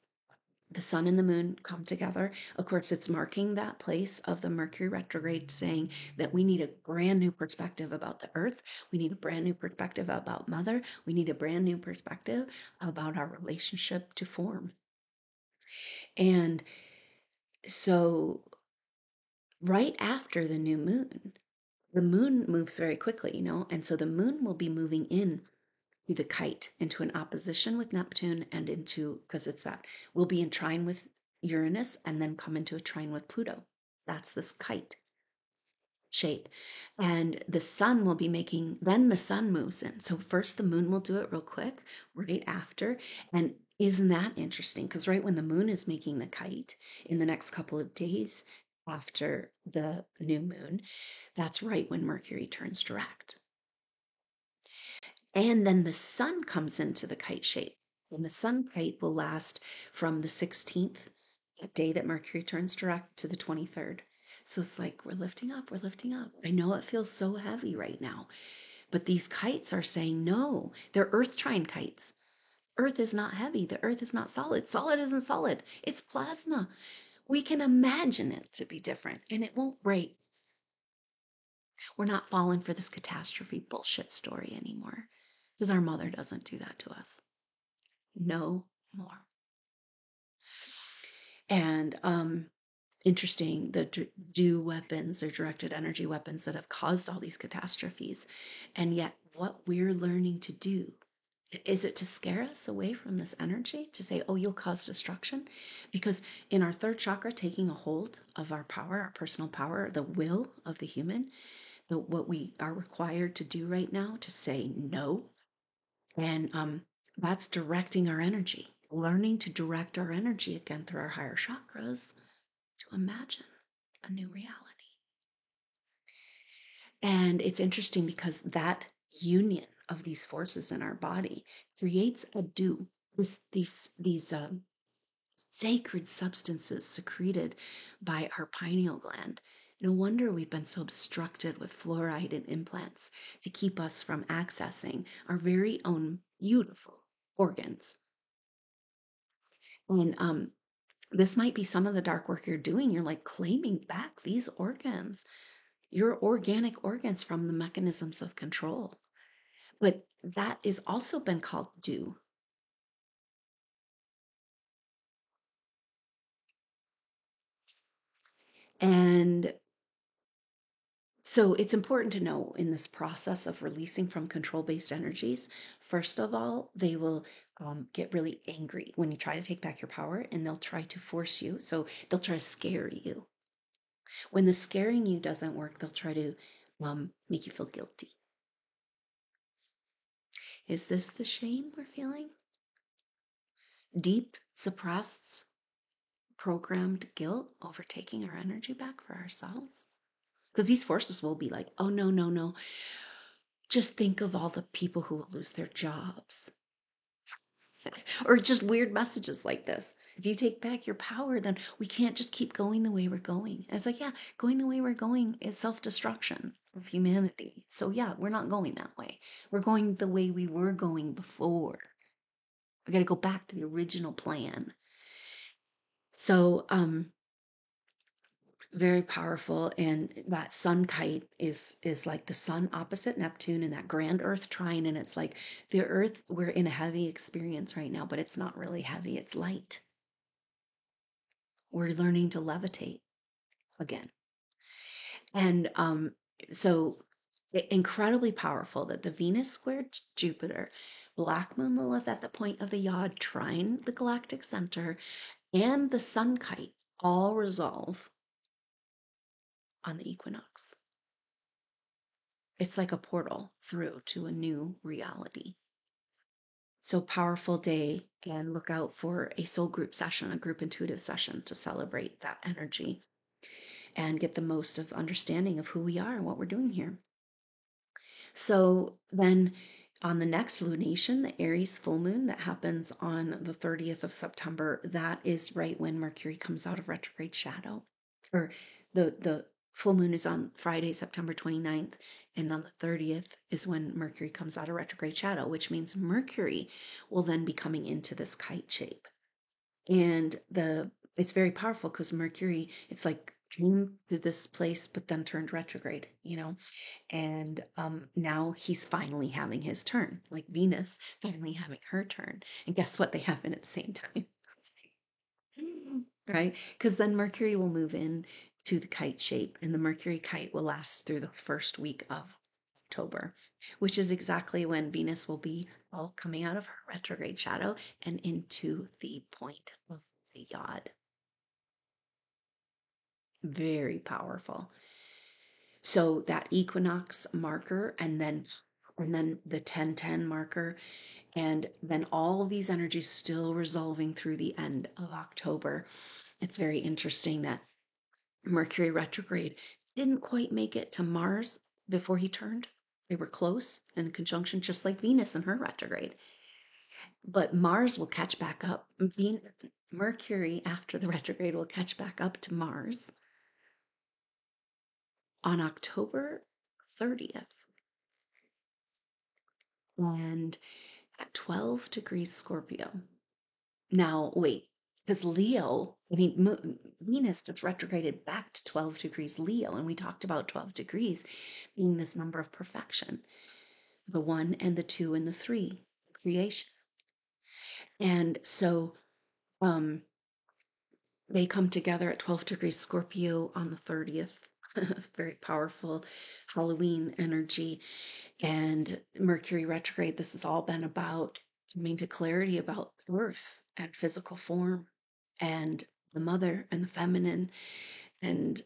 the sun and the moon come together. Of course, it's marking that place of the Mercury retrograde, saying that we need a brand new perspective about the earth. We need a brand new perspective about mother. We need a brand new perspective about our relationship to form. And so, right after the new moon, the moon moves very quickly, and so the moon will be moving in to the kite into an opposition with Neptune and into, because it's that, we'll be in trine with Uranus and then come into a trine with Pluto. That's this kite shape. And the sun will be making, then the sun moves in. So first the moon will do it real quick, right after. And isn't that interesting? Because right when the moon is making the kite in the next couple of days after the new moon, that's right when Mercury turns direct. And then the sun comes into the kite shape. And the sun kite will last from the 16th, the day that Mercury turns direct, to the 23rd. So it's like we're lifting up, we're lifting up. I know it feels so heavy right now, but these kites are saying no, they're earth trine kites. Earth is not heavy. The earth is not solid. Solid isn't solid. It's plasma. We can imagine it to be different and it won't break. We're not falling for this catastrophe bullshit story anymore because our mother doesn't do that to us. No more. And interesting, the do weapons or directed energy weapons that have caused all these catastrophes. And yet, what we're learning to do is it to scare us away from this energy, to say, oh, you'll cause destruction? Because in our third chakra, taking a hold of our power, our personal power, the will of the human, what we are required to do right now to say no. And that's directing our energy, learning to direct our energy again through our higher chakras to imagine a new reality. And it's interesting because that union of these forces in our body creates a dew. These sacred substances secreted by our pineal gland. No wonder we've been so obstructed with fluoride and implants to keep us from accessing our very own beautiful organs. And this might be some of the dark work you're doing. You're like claiming back these organs, your organic organs, from the mechanisms of control. But that is also been called dew. And so it's important to know in this process of releasing from control-based energies, first of all, they will get really angry when you try to take back your power, and they'll try to force you. So they'll try to scare you. When the scaring you doesn't work, they'll try to make you feel guilty. Is this the shame we're feeling? Deep, suppressed, programmed guilt over taking our energy back for ourselves. Because these forces will be like, oh, no, no, no. Just think of all the people who will lose their jobs. Or just weird messages like this. If you take back your power, then we can't just keep going the way we're going. And it's like, yeah, going the way we're going is self-destruction of humanity. So yeah, we're not going that way. We're going the way we were going before. We got to go back to the original plan. So, very powerful. And that sun kite is like the sun opposite Neptune in that grand earth trine. And it's like the earth, we're in a heavy experience right now, but it's not really heavy, it's light. We're learning to levitate again. And so incredibly powerful that the Venus squared Jupiter, Black Moon Lilith at the point of the yod trine the galactic center, and the sun kite all resolve on the equinox. It's like a portal through to a new reality. So powerful day, and look out for a soul group session, a group intuitive session to celebrate that energy and get the most of understanding of who we are and what we're doing here. So then on the next lunation, the Aries full moon that happens on the 30th of September, that is right when Mercury comes out of retrograde shadow. Or the full moon is on Friday, September 29th, and on the 30th is when Mercury comes out of retrograde shadow, which means Mercury will then be coming into this kite shape. And it's very powerful because Mercury, it's like came to this place but then turned retrograde, and now he's finally having his turn, like Venus finally having her turn. And guess what? They happen at the same time. Right? Because then Mercury will move in to the kite shape, and the Mercury kite will last through the first week of October, which is exactly when Venus will be all coming out of her retrograde shadow and into the point of the yod. Very powerful. So that equinox marker, and then the 1010 marker, and then all of these energies still resolving through the end of October. It's very interesting that Mercury retrograde didn't quite make it to Mars before he turned. They were close in conjunction, just like Venus in her retrograde. But Mars will catch back up. Mercury, after the retrograde, will catch back up to Mars on October 30th. And at 12 degrees Scorpio. Now, wait, because Venus just retrograded back to 12 degrees Leo, and we talked about 12 degrees being this number of perfection, the 1 and the 2 and the 3, creation. And so they come together at 12 degrees Scorpio on the 30th. It's very powerful Halloween energy. And Mercury retrograde, this has all been about coming to clarity about earth and physical form and the mother and the feminine, and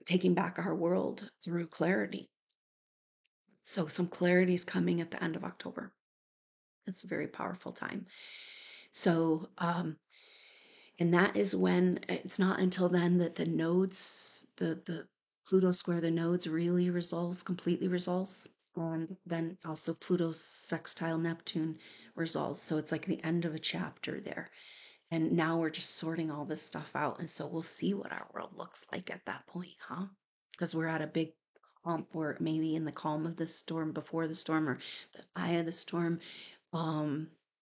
taking back our world through clarity. So some clarity is coming at the end of October. It's a very powerful time. So, and that is when, it's not until then that the nodes, the Pluto square, the nodes really completely resolves. And then also Pluto sextile Neptune resolves. So it's like the end of a chapter there. And now we're just sorting all this stuff out. And so we'll see what our world looks like at that point, huh? Because we're at a big hump, or maybe in the calm of the storm, before the storm, or the eye of the storm.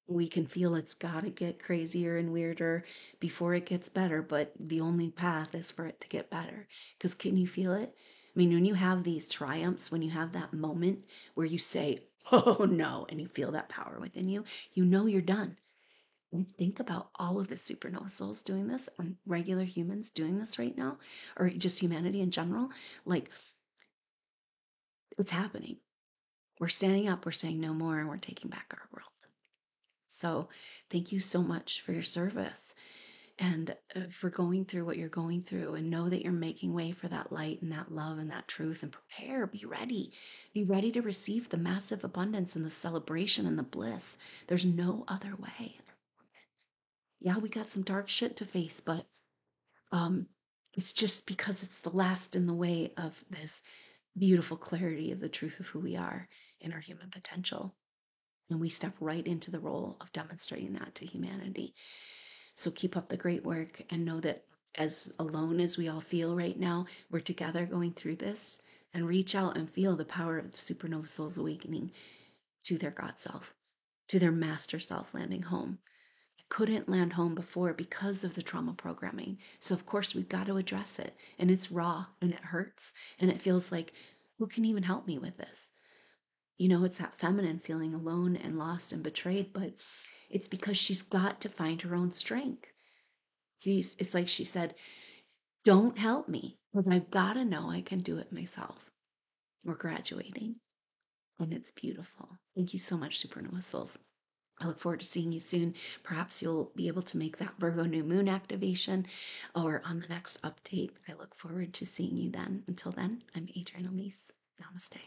We can feel it's got to get crazier and weirder before it gets better, but the only path is for it to get better. Because can you feel it? I mean, when you have these triumphs, when you have that moment where you say, oh no, and you feel that power within you, you know you're done. And think about all of the supernova souls doing this, and regular humans doing this right now, or just humanity in general. Like, it's happening. We're standing up, we're saying no more, and we're taking back our world. So thank you so much for your service, and for going through what you're going through, and know that you're making way for that light and that love and that truth, and prepare, be ready to receive the massive abundance and the celebration and the bliss. There's no other way. Yeah, we got some dark shit to face, but Um, it's just because it's the last in the way of this beautiful clarity of the truth of who we are and our human potential. And we step right into the role of demonstrating that to humanity. So keep up the great work and know that as alone as we all feel right now, we're together going through this, and reach out and feel the power of supernova souls awakening to their God self, to their master self landing home. It couldn't land home before because of the trauma programming. So of course we've got to address it, and it's raw and it hurts and it feels like, who can even help me with this? It's that feminine feeling alone and lost and betrayed, but it's because she's got to find her own strength. It's like she said, don't help me because I've got to know I can do it myself. We're graduating, and it's beautiful. Thank you so much, Supernova Souls. I look forward to seeing you soon. Perhaps you'll be able to make that Virgo new moon activation or on the next update. I look forward to seeing you then. Until then, I'm Adrienne Elmise. Namaste.